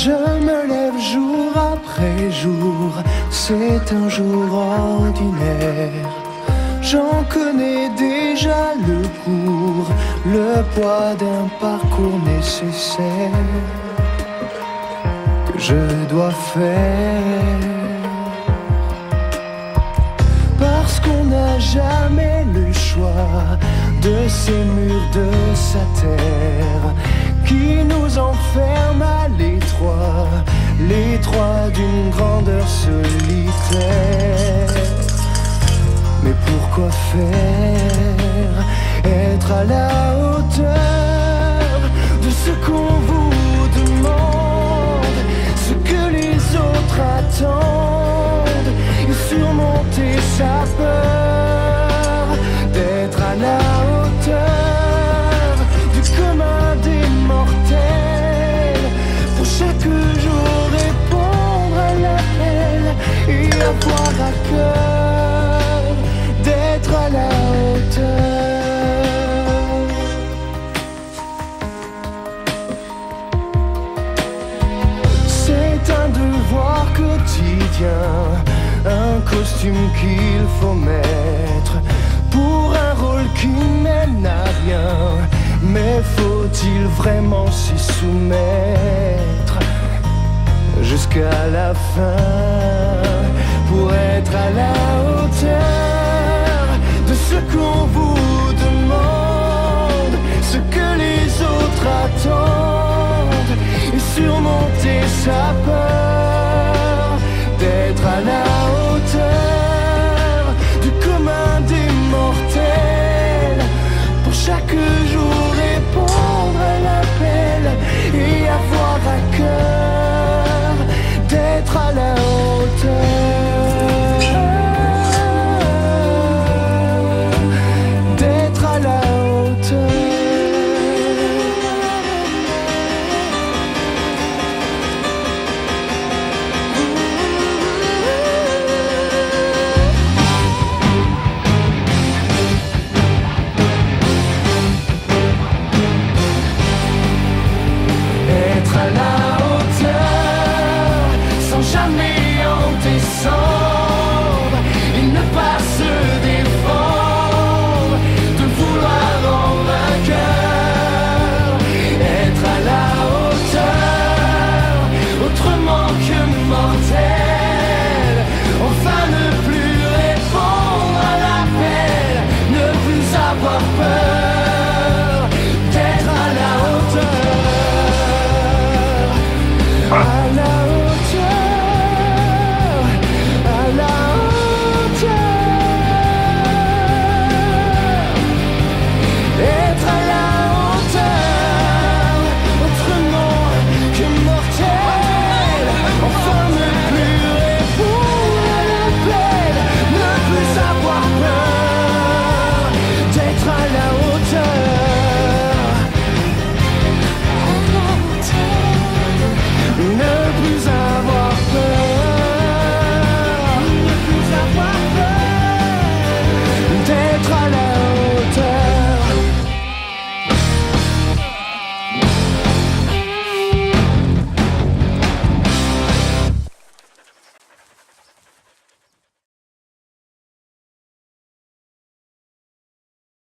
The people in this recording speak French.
Je me lève jour après jour, c'est un jour ordinaire. J'en connais déjà le cours, le poids d'un parcours nécessaire que je dois faire. Parce qu'on n'a jamais le choix de ces murs de sa terre qui nous enferment à l'étroit, l'étroit d'une grandeur solitaire. Mais pourquoi faire? Être à la hauteur de ce qu'on vous demande, ce que les autres attendent, et surmonter sa peur d'être à la hauteur du commun des mortels. Pour chaque jour répondre à l'appel et avoir à cœur d'être à la hauteur. C'est un devoir quotidien, un costume qu'il faut mettre pour un rôle qui mène à rien. Mais faut-il vraiment s'y soumettre jusqu'à la fin pour être à la hauteur de ce qu'on vous demande, ce que les autres attendent, et surmonter sa peur d'être à la hauteur du commun des mortels. Pour chaque jour répondre à l'appel et avoir à cœur d'être à la hauteur, d'être à la hauteur. Être à la hauteur sans jamais en descendre et ne pas se défendre de vouloir en vainqueur. Être à la hauteur autrement que mortel, enfin ne plus répondre à l'appel, ne plus avoir peur d'être à la hauteur.